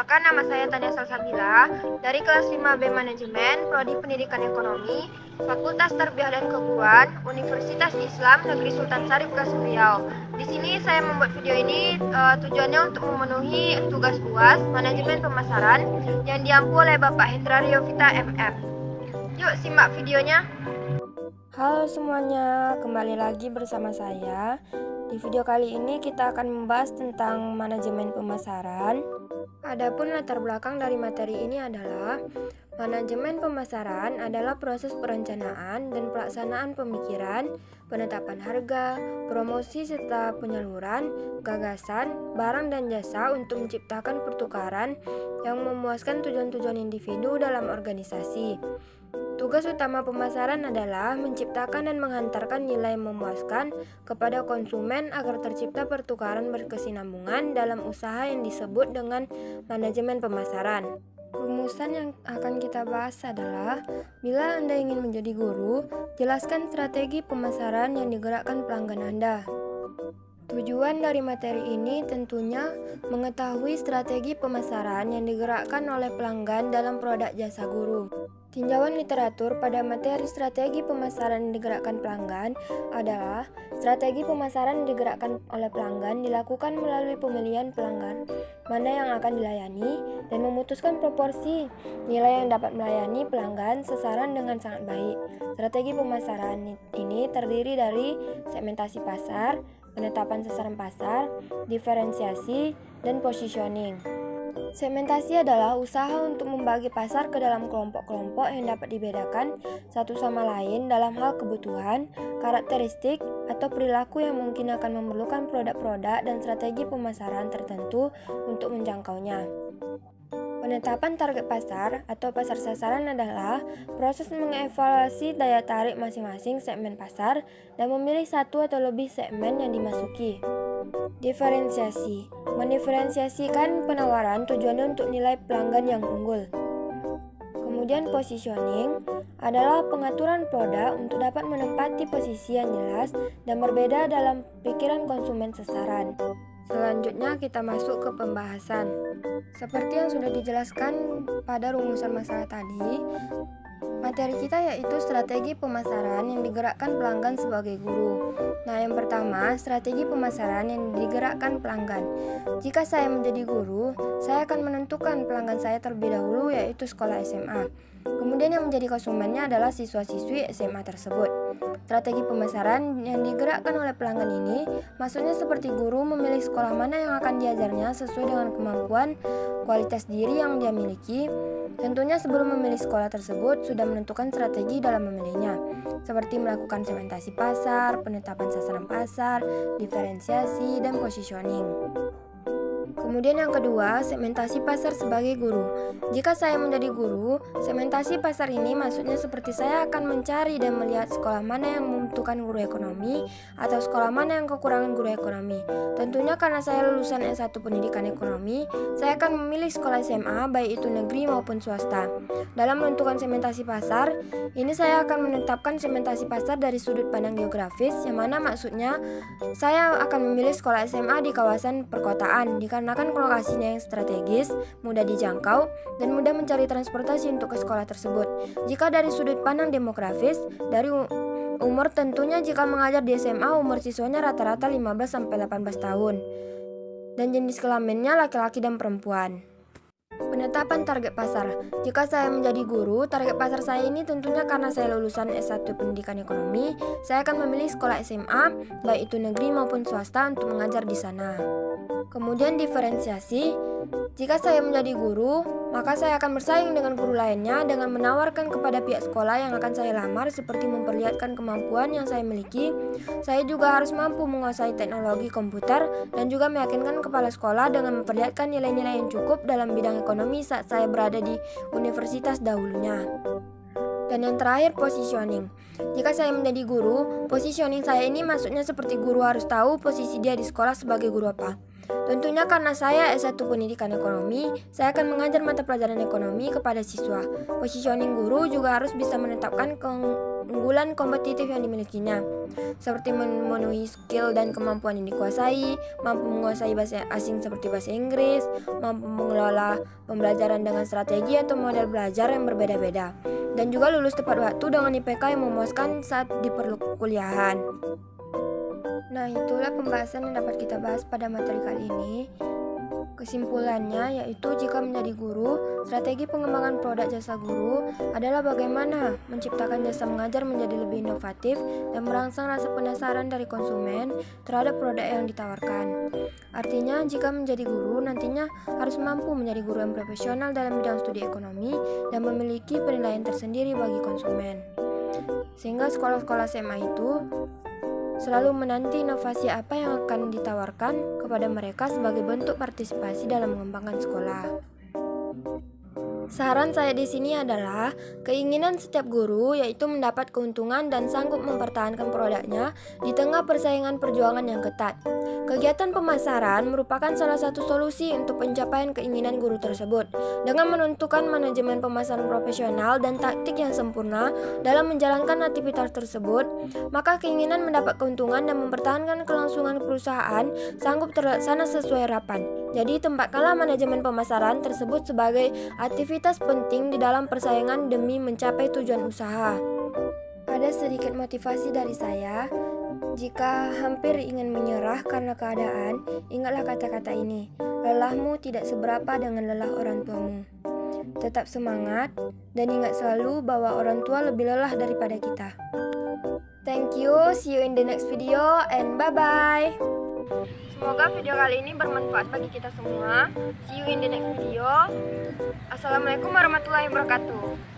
Perkenalkan, nama saya Tania Salsabila dari kelas 5B Manajemen, Prodi Pendidikan Ekonomi, Fakultas Tarbiyah dan Keguruan, Universitas Islam Negeri Sultan Syarif Kelas Riau. Di sini saya membuat video ini tujuannya untuk memenuhi tugas UAS Manajemen Pemasaran yang diampu oleh Bapak Hendra Riovita MM. Yuk simak videonya. Halo semuanya, kembali lagi bersama saya. Di video kali ini kita akan membahas tentang manajemen pemasaran. Adapun latar belakang dari materi ini adalah manajemen pemasaran adalah proses perencanaan dan pelaksanaan pemikiran, penetapan harga, promosi serta penyaluran, gagasan, barang dan jasa untuk menciptakan pertukaran yang memuaskan tujuan-tujuan individu dalam organisasi. Tugas utama pemasaran adalah menciptakan dan menghantarkan nilai memuaskan kepada konsumen agar tercipta pertukaran berkesinambungan dalam usaha yang disebut dengan manajemen pemasaran. Rumusan yang akan kita bahas adalah, bila Anda ingin menjadi guru, jelaskan strategi pemasaran yang digerakkan pelanggan Anda. Tujuan dari materi ini tentunya mengetahui strategi pemasaran yang digerakkan oleh pelanggan dalam produk jasa guru. Tinjauan literatur pada materi strategi pemasaran yang digerakkan pelanggan adalah strategi pemasaran yang digerakkan oleh pelanggan dilakukan melalui pemilihan pelanggan mana yang akan dilayani dan memutuskan proporsi nilai yang dapat melayani pelanggan sasaran dengan sangat baik. Strategi pemasaran ini terdiri dari segmentasi pasar, penetapan sasaran pasar, diferensiasi, dan positioning. Segmentasi adalah usaha untuk membagi pasar ke dalam kelompok-kelompok yang dapat dibedakan satu sama lain dalam hal kebutuhan, karakteristik, atau perilaku yang mungkin akan memerlukan produk-produk dan strategi pemasaran tertentu untuk menjangkaunya. Penetapan target pasar atau pasar sasaran adalah proses mengevaluasi daya tarik masing-masing segmen pasar dan memilih satu atau lebih segmen yang dimasuki. Diferensiasi mendiferensiasikan penawaran tujuannya untuk nilai pelanggan yang unggul. Kemudian positioning adalah pengaturan produk untuk dapat menempati posisi yang jelas dan berbeda dalam pikiran konsumen sasaran. Selanjutnya kita masuk ke pembahasan. Seperti yang sudah dijelaskan pada rumusan masalah tadi, materi kita yaitu strategi pemasaran yang digerakkan pelanggan sebagai guru. Nah, yang pertama, strategi pemasaran yang digerakkan pelanggan. Jika saya menjadi guru, saya akan menentukan pelanggan saya terlebih dahulu yaitu sekolah SMA. Kemudian yang menjadi konsumennya adalah siswa-siswi SMA tersebut. Strategi pemasaran yang digerakkan oleh pelanggan ini maksudnya seperti guru memilih sekolah mana yang akan diajarnya sesuai dengan kemampuan, kualitas diri yang dia miliki. Tentunya sebelum memilih sekolah tersebut sudah menentukan strategi dalam memilihnya, seperti melakukan segmentasi pasar, penetapan sasaran pasar, diferensiasi, dan positioning. Kemudian yang kedua, segmentasi pasar sebagai guru. Jika saya menjadi guru, segmentasi pasar ini maksudnya seperti saya akan mencari dan melihat sekolah mana yang membutuhkan guru ekonomi atau sekolah mana yang kekurangan guru ekonomi. Tentunya karena saya lulusan S1 Pendidikan Ekonomi, saya akan memilih sekolah SMA baik itu negeri maupun swasta. Dalam menentukan segmentasi pasar, ini saya akan menetapkan segmentasi pasar dari sudut pandang geografis, yang mana maksudnya saya akan memilih sekolah SMA di kawasan perkotaan dikarenakan lokasinya yang strategis, mudah dijangkau, dan mudah mencari transportasi untuk ke sekolah tersebut. Jika dari sudut pandang demografis, dari umur tentunya jika mengajar di SMA umur siswanya rata-rata 15-18 tahun. Dan jenis kelaminnya laki-laki dan perempuan. Penetapan target pasar. Jika saya menjadi guru, target pasar saya ini tentunya karena saya lulusan S1 Pendidikan Ekonomi, saya akan memilih sekolah SMA, baik itu negeri maupun swasta untuk mengajar di sana. Kemudian diferensiasi. Jika saya menjadi guru, maka saya akan bersaing dengan guru lainnya dengan menawarkan kepada pihak sekolah yang akan saya lamar seperti memperlihatkan kemampuan yang saya miliki. Saya juga harus mampu menguasai teknologi komputer dan juga meyakinkan kepala sekolah dengan memperlihatkan nilai-nilai yang cukup dalam bidang ekonomi saat saya berada di universitas dahulunya. Dan yang terakhir, positioning. Jika saya menjadi guru, positioning saya ini maksudnya seperti guru harus tahu posisi dia di sekolah sebagai guru apa. Tentunya karena saya S1 Pendidikan Ekonomi, saya akan mengajar mata pelajaran ekonomi kepada siswa. Positioning guru juga harus bisa menetapkan keunggulan kompetitif yang dimilikinya, seperti memenuhi skill dan kemampuan yang dikuasai, mampu menguasai bahasa asing seperti bahasa Inggris, mampu mengelola pembelajaran dengan strategi atau model belajar yang berbeda-beda, dan juga lulus tepat waktu dengan IPK yang memuaskan saat di perkuliahan. Nah, itulah pembahasan yang dapat kita bahas pada materi kali ini. Kesimpulannya yaitu jika menjadi guru, strategi pengembangan produk jasa guru adalah bagaimana menciptakan jasa mengajar menjadi lebih inovatif dan merangsang rasa penasaran dari konsumen terhadap produk yang ditawarkan. Artinya, jika menjadi guru nantinya harus mampu menjadi guru yang profesional dalam bidang studi ekonomi dan memiliki penilaian tersendiri bagi konsumen. Sehingga sekolah-sekolah SMA itu selalu menanti inovasi apa yang akan ditawarkan kepada mereka sebagai bentuk partisipasi dalam mengembangkan sekolah. Saran saya di sini adalah keinginan setiap guru yaitu mendapat keuntungan dan sanggup mempertahankan produknya di tengah persaingan perjuangan yang ketat. Kegiatan pemasaran merupakan salah satu solusi untuk pencapaian keinginan guru tersebut. Dengan menentukan manajemen pemasaran profesional dan taktik yang sempurna dalam menjalankan aktivitas tersebut, maka keinginan mendapat keuntungan dan mempertahankan kelangsungan perusahaan sanggup terlaksana sesuai harapan. Jadi, tempatkanlah manajemen pemasaran tersebut sebagai aktivitas penting di dalam persaingan demi mencapai tujuan usaha. Ada sedikit motivasi dari saya. Jika hampir ingin menyerah karena keadaan, ingatlah kata-kata ini. Lelahmu tidak seberapa dengan lelah orang tuamu. Tetap semangat dan ingat selalu bahwa orang tua lebih lelah daripada kita. Thank you, see you in the next video and bye-bye. Semoga video kali ini bermanfaat bagi kita semua. See you in the next video. Assalamualaikum warahmatullahi wabarakatuh.